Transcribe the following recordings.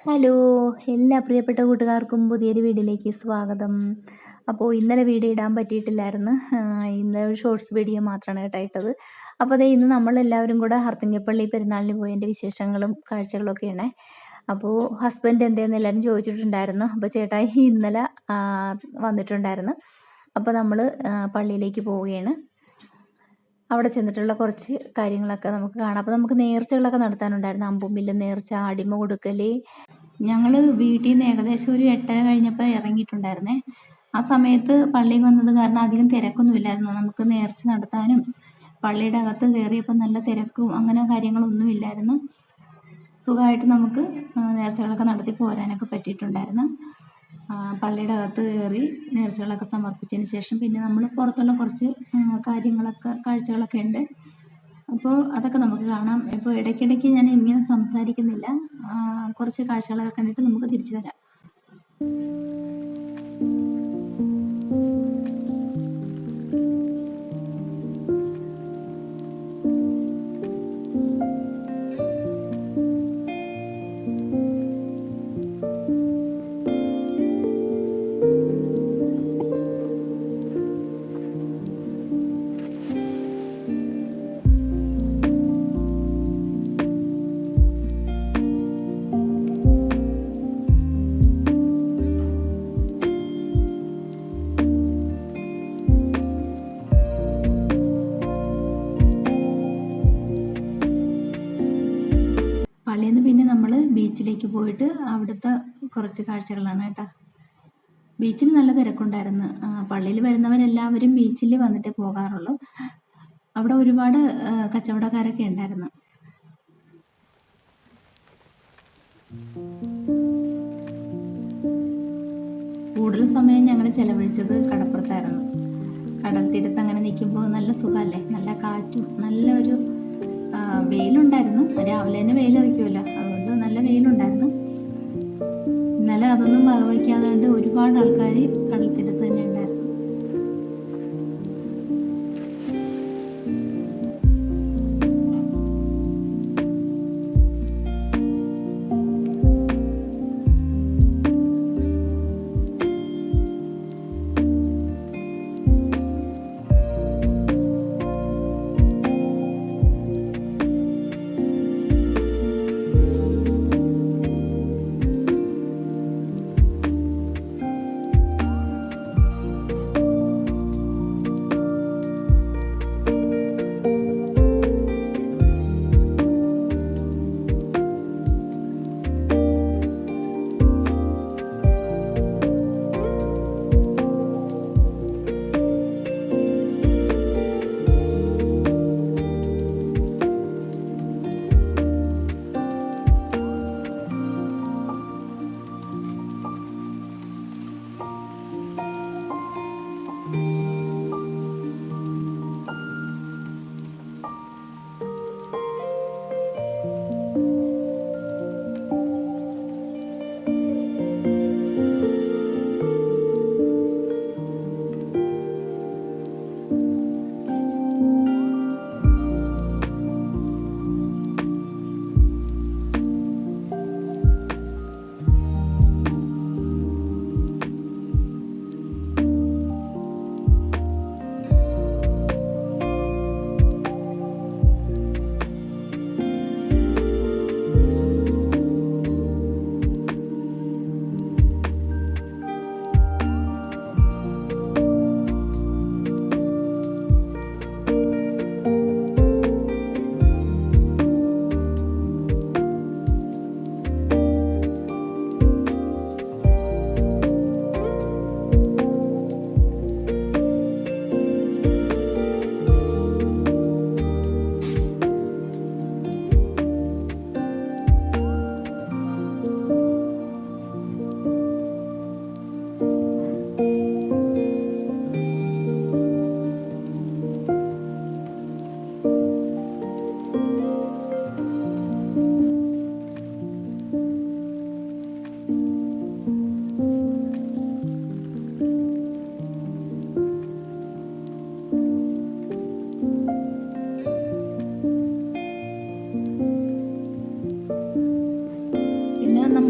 Hello! എല്ലാ പ്രിയപ്പെട്ട കൂട്ടുകാർക്കും പുതിയൊരു വീഡിയോയിലേക്ക് സ്വാഗതം. അപ്പോൾ ഇന്നലെ വീഡിയോ ഇടാൻ പറ്റിയിട്ടില്ലായിരുന്നു. ഇന്ന് ഒരു ഷോർട്സ് വീഡിയോ മാത്രമാണ് കേട്ടോ ഇട്ടത്. അപ്പോൾ ദേ ഇന്ന് നമ്മളെല്ലാവരും കൂടെ ഹർത്തിങ്കപ്പള്ളി പെരുന്നാളിന് പോയതിൻ്റെ വിശേഷങ്ങളും കാഴ്ചകളും ഒക്കെയാണേ. അപ്പോൾ ഹസ്ബൻഡ് എന്തേന്ന് എല്ലാവരും ചോദിച്ചിട്ടുണ്ടായിരുന്നു. അപ്പോൾ ചേട്ടായി ഇന്നലെ വന്നിട്ടുണ്ടായിരുന്നു. അപ്പോൾ നമ്മൾ പള്ളിയിലേക്ക് പോവുകയാണ്. അവിടെ ചെന്നിട്ടുള്ള കുറച്ച് കാര്യങ്ങളൊക്കെ നമുക്ക് കാണാം. അപ്പോൾ നമുക്ക് നേർച്ചകളൊക്കെ നടത്താനുണ്ടായിരുന്നു. അമ്പുമ്പില്ല് നേർച്ച, അടിമ കൊടുക്കൽ. ഞങ്ങൾ വീട്ടിൽ നിന്ന് ഏകദേശം ഒരു 8:30 കഴിഞ്ഞപ്പോൾ ഇറങ്ങിയിട്ടുണ്ടായിരുന്നേ. ആ സമയത്ത് പള്ളിയിൽ വന്നത് കാരണം അധികം തിരക്കൊന്നുമില്ലായിരുന്നു. നമുക്ക് നേർച്ച നടത്താനും പള്ളിയുടെ അകത്ത് കയറിയപ്പോൾ നല്ല തിരക്കും അങ്ങനെ കാര്യങ്ങളൊന്നും ഇല്ലായിരുന്നു. സുഖമായിട്ട് നമുക്ക് നേർച്ചകളൊക്കെ നടത്തി പോരാനൊക്കെ പറ്റിയിട്ടുണ്ടായിരുന്നു. പള്ളിയുടെ അകത്ത് കയറി നേർച്ചകളൊക്കെ സമർപ്പിച്ചതിന് ശേഷം പിന്നെ നമ്മൾ പുറത്തുള്ള കുറച്ച് കാഴ്ചകളൊക്കെ ഉണ്ട്. അപ്പോൾ അതൊക്കെ നമുക്ക് കാണാം. ഇപ്പോൾ ഇടയ്ക്കിടയ്ക്ക് ഞാൻ ഇങ്ങനെ സംസാരിക്കുന്നില്ല. കുറച്ച് കാഴ്ചകളൊക്കെ കണ്ടിട്ട് നമുക്ക് തിരിച്ചു വരാം. പള്ളിയിൽ നിന്ന് പിന്നെ നമ്മൾ ബീച്ചിലേക്ക് പോയിട്ട് അവിടുത്തെ കുറച്ച് കാഴ്ചകളാണ് കേട്ടോ. ബീച്ചിൽ നല്ല തിരക്കുണ്ടായിരുന്നു. പള്ളിയിൽ വരുന്നവരെല്ലാവരും ബീച്ചിൽ വന്നിട്ടേ പോകാറുള്ളൂ. അവിടെ ഒരുപാട് കച്ചവടക്കാരൊക്കെ ഉണ്ടായിരുന്നു. കൂടുതൽ സമയം ഞങ്ങൾ ചെലവഴിച്ചത് കടപ്പുറത്തായിരുന്നു. കടൽ തീരത്ത് അങ്ങനെ നിൽക്കുമ്പോൾ നല്ല സുഖമല്ലേ, നല്ല കാറ്റും നല്ലൊരു വെയിലുണ്ടായിരുന്നു. രാവിലെ തന്നെ വെയിലറിക്കുമല്ലോ, അതുകൊണ്ട് നല്ല വെയിലുണ്ടായിരുന്നു. ഇന്നലെ അതൊന്നും വകവയ്ക്കാതെ കൊണ്ട് ഒരുപാട് ആൾക്കാർ കടൽ തീരത്ത് തന്നെ ഉണ്ടായിരുന്നു.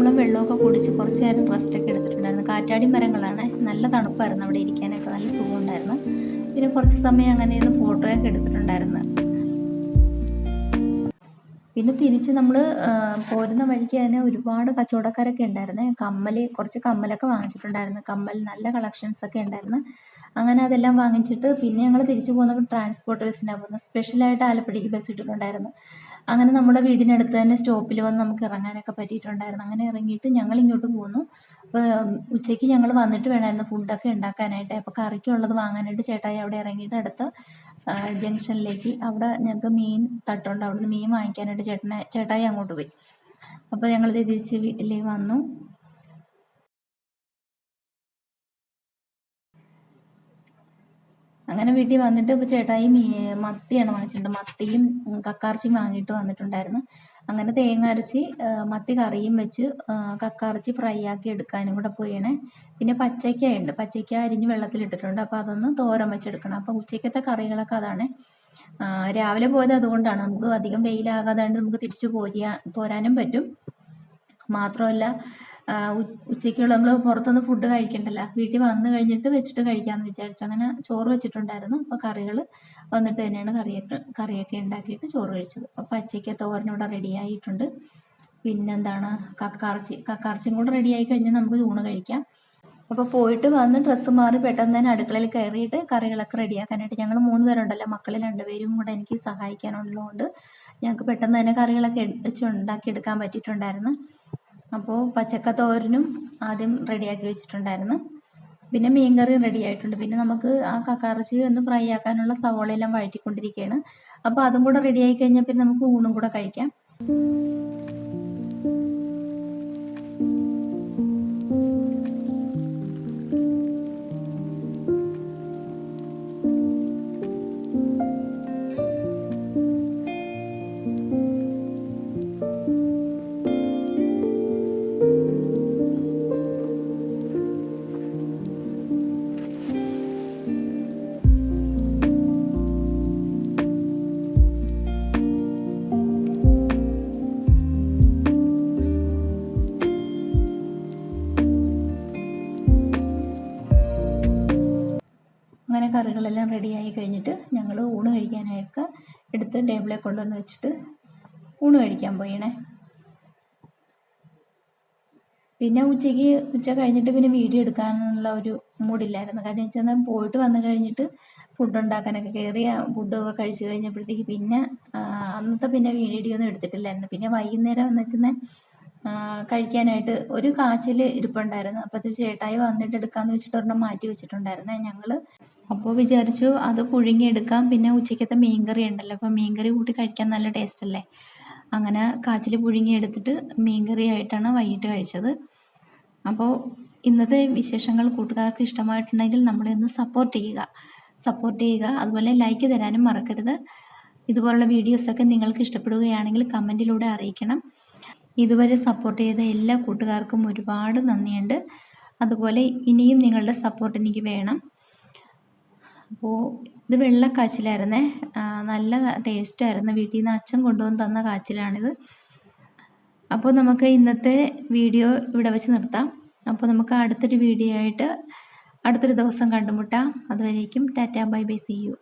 നമ്മളും വെള്ളമൊക്കെ കുടിച്ച് കുറച്ച് നേരം റെസ്റ്റൊക്കെ എടുത്തിട്ടുണ്ടായിരുന്നു. കാറ്റാടി മരങ്ങളാണ്, നല്ല തണുപ്പായിരുന്നു, അവിടെ ഇരിക്കാനൊക്കെ നല്ല സുഖമുണ്ടായിരുന്നു. പിന്നെ കുറച്ച് സമയം അങ്ങനെ ഇരുന്ന് ഫോട്ടോയൊക്കെ എടുത്തിട്ടുണ്ടായിരുന്നു. പിന്നെ തിരിച്ച് നമ്മൾ പോരുന്ന വഴിക്ക് തന്നെ ഒരുപാട് കച്ചവടക്കാരൊക്കെ ഉണ്ടായിരുന്നേ. കുറച്ച് കമ്മലൊക്കെ വാങ്ങിച്ചിട്ടുണ്ടായിരുന്നു. കമ്മൽ നല്ല കളക്ഷൻസൊക്കെ ഉണ്ടായിരുന്നു. അങ്ങനെ അതെല്ലാം വാങ്ങിച്ചിട്ട് പിന്നെ ഞങ്ങൾ തിരിച്ചു പോകുന്നത് ട്രാൻസ്പോർട്ട് ബസ്സിനാണ് പോകുന്നത്. സ്പെഷ്യലായിട്ട് ആലപ്പുഴയ്ക്ക് ബസ് ഇട്ടിട്ടുണ്ടായിരുന്നു. അങ്ങനെ നമ്മുടെ വീടിനടുത്ത് തന്നെ സ്റ്റോപ്പിൽ വന്ന് നമുക്ക് ഇറങ്ങാനൊക്കെ പറ്റിയിട്ടുണ്ടായിരുന്നു. അങ്ങനെ ഇറങ്ങിയിട്ട് ഞങ്ങൾ ഇങ്ങോട്ട് പോന്നു. അപ്പോൾ ഉച്ചയ്ക്ക് ഞങ്ങൾ വന്നിട്ട് വേണമായിരുന്നു ഫുഡൊക്കെ ഉണ്ടാക്കാനായിട്ട്. അപ്പോൾ കറിക്കുള്ളത് വാങ്ങാനായിട്ട് ചേട്ടായി അവിടെ ഇറങ്ങിയിട്ട് അടുത്ത ജംഗ്ഷനിലേക്ക്, അവിടെ ഞങ്ങൾക്ക് മീൻ തട്ടുണ്ട്, അവിടുന്ന് മീൻ വാങ്ങിക്കാനായിട്ട് ചേട്ടായി അങ്ങോട്ട് പോയി. അപ്പോൾ ഞങ്ങൾ തിരിച്ച് വീട്ടിലേക്ക് വന്നു. അങ്ങനെ വീട്ടിൽ വന്നിട്ട് ഇപ്പോൾ ചേട്ടായി മത്തിയാണ് വാങ്ങിച്ചിട്ടുണ്ട്. മത്തിയും കക്കാർച്ചിയും വാങ്ങിയിട്ട് വന്നിട്ടുണ്ടായിരുന്നു. അങ്ങനെ തേങ്ങ അരച്ച് മത്തി കറിയും വെച്ച് കക്കാർച്ചി ഫ്രൈ ആക്കി എടുക്കാനും കൂടെ പോയണേ. പിന്നെ പച്ചയ്ക്കയുണ്ട്, പച്ചയ്ക്ക അരിഞ്ഞ് വെള്ളത്തിലിട്ടിട്ടുണ്ട്. അപ്പോൾ അതൊന്ന് തോരൻ വെച്ചെടുക്കണം. അപ്പോൾ ഉച്ചയ്ക്കത്തെ കറികളൊക്കെ അതാണ്. രാവിലെ പോയത് അതുകൊണ്ടാണ്, നമുക്ക് അധികം വെയിലാകാതെ നമുക്ക് തിരിച്ചു പോരാനും പറ്റും. മാത്രമല്ല ഉച്ചയ്ക്കുള്ള നമ്മൾ പുറത്തുനിന്ന് ഫുഡ് കഴിക്കണ്ടല്ലോ, വീട്ടിൽ വന്നു കഴിഞ്ഞിട്ട് വെച്ചിട്ട് കഴിക്കാമെന്ന് വിചാരിച്ചു. അങ്ങനെ ചോറ് വെച്ചിട്ടുണ്ടായിരുന്നു. അപ്പോൾ കറികൾ വന്നിട്ട് തന്നെയാണ് കറിയൊക്കെ ഉണ്ടാക്കിയിട്ട് ചോറ് കഴിച്ചത്. അപ്പോൾ പച്ചയ്ക്ക തോരനിവിടെ റെഡിയായിട്ടുണ്ട്. പിന്നെന്താണ്, കക്കാർച്ചിയും കൂടെ റെഡിയായി കഴിഞ്ഞാൽ നമുക്ക് ഊണ് കഴിക്കാം. അപ്പോൾ പോയിട്ട് വന്ന് ഡ്രസ്സ് മാറി പെട്ടെന്ന് തന്നെ അടുക്കളയിൽ കയറിയിട്ട് കറികളൊക്കെ റെഡിയാക്കാനായിട്ട്, ഞങ്ങൾ 3 പേരുണ്ടല്ലോ, മക്കൾ 2 പേരും കൂടെ എനിക്ക് സഹായിക്കാനുള്ളതുകൊണ്ട് ഞങ്ങൾക്ക് പെട്ടെന്ന് തന്നെ കറികളൊക്കെ വെച്ച് ഉണ്ടാക്കിയെടുക്കാൻ പറ്റിയിട്ടുണ്ടായിരുന്നു. അപ്പോൾ പച്ചക്ക തോരനും ആദ്യം റെഡിയാക്കി വെച്ചിട്ടുണ്ടായിരുന്നു. പിന്നെ മീൻകറിയും റെഡി ആയിട്ടുണ്ട്. പിന്നെ നമുക്ക് ആ കക്കാർച്ചി ഒന്ന് ഫ്രൈ ആക്കാനുള്ള സവോളയെല്ലാം വഴറ്റിക്കൊണ്ടിരിക്കുകയാണ്. അപ്പോൾ അതും കൂടെ റെഡിയായി കഴിഞ്ഞാൽ പിന്നെ നമുക്ക് ഊണും കൂടെ കഴിക്കാം. അങ്ങനെ കറികളെല്ലാം റെഡിയായി കഴിഞ്ഞിട്ട് ഞങ്ങൾ ഊണ് കഴിക്കാനായിട്ട് എടുത്ത് ടേബിളിൽ കൊണ്ടുവന്ന് വെച്ചിട്ട് ഊണ് കഴിക്കാൻ പോയണേ. പിന്നെ ഉച്ച കഴിഞ്ഞിട്ട് പിന്നെ വീഡിയോ എടുക്കാനുള്ള ഒരു മൂഡില്ലായിരുന്നു. കാരണം വെച്ചാൽ പോയിട്ട് വന്നു കഴിഞ്ഞിട്ട് ഫുഡ് ഉണ്ടാക്കാനൊക്കെ കയറി ഫുഡൊക്കെ കഴിച്ച് കഴിഞ്ഞപ്പോഴത്തേക്ക് പിന്നെ അന്നത്തെ പിന്നെ വീഡിയോ ഒന്നും എടുത്തിട്ടില്ലായിരുന്നു. പിന്നെ വൈകുന്നേരം എന്ന് വെച്ചാൽ കഴിക്കാനായിട്ട് ഒരു കാച്ചിൽ ഇരിപ്പുണ്ടായിരുന്നു. അപ്പോൾ ചേട്ടായി വന്നിട്ട് എടുക്കാമെന്ന് വെച്ചിട്ട് ഒരെണ്ണം മാറ്റി വെച്ചിട്ടുണ്ടായിരുന്നേ ഞങ്ങൾ. അപ്പോൾ വിചാരിച്ചു അത് പുഴുങ്ങിയെടുക്കാം. പിന്നെ ഉച്ചയ്ക്കത്തെ മീൻകറി ഉണ്ടല്ലോ, അപ്പോൾ മീൻകറി കൂട്ടി കഴിക്കാൻ നല്ല ടേസ്റ്റ് അല്ലേ. അങ്ങനെ കാച്ചിൽ പുഴുങ്ങിയെടുത്തിട്ട് മീൻകറി ആയിട്ടാണ് വൈകിട്ട് കഴിച്ചത്. അപ്പോൾ ഇന്നത്തെ വിശേഷങ്ങൾ കൂട്ടുകാർക്ക് ഇഷ്ടമായിട്ടുണ്ടെങ്കിൽ നമ്മളെ ഒന്ന് സപ്പോർട്ട് ചെയ്യുക. അതുപോലെ ലൈക്ക് തരാനും മറക്കരുത്. ഇതുപോലുള്ള വീഡിയോസൊക്കെ നിങ്ങൾക്ക് ഇഷ്ടപ്പെടുകയാണെങ്കിൽ കമൻറ്റിലൂടെ അറിയിക്കണം. ഇതുവരെ സപ്പോർട്ട് ചെയ്ത എല്ലാ കൂട്ടുകാർക്കും ഒരുപാട് നന്ദിയുണ്ട്. അതുപോലെ ഇനിയും നിങ്ങളുടെ സപ്പോർട്ട് എനിക്ക് വേണം. അപ്പോൾ ഇത് വെള്ള കാച്ചിലായിരുന്നേ, നല്ല ടേസ്റ്റായിരുന്നു. വീട്ടിൽ നിന്ന് അച്ഛൻ കൊണ്ടുവന്ന് തന്ന കാച്ചിലാണിത്. അപ്പോൾ നമുക്ക് ഇന്നത്തെ വീഡിയോ ഇവിടെ വെച്ച് നിർത്താം. അപ്പോൾ നമുക്ക് അടുത്തൊരു വീഡിയോ ആയിട്ട് അടുത്തൊരു ദിവസം കണ്ടുമുട്ടാം. അതുവരേക്കും tata bye bye, see U.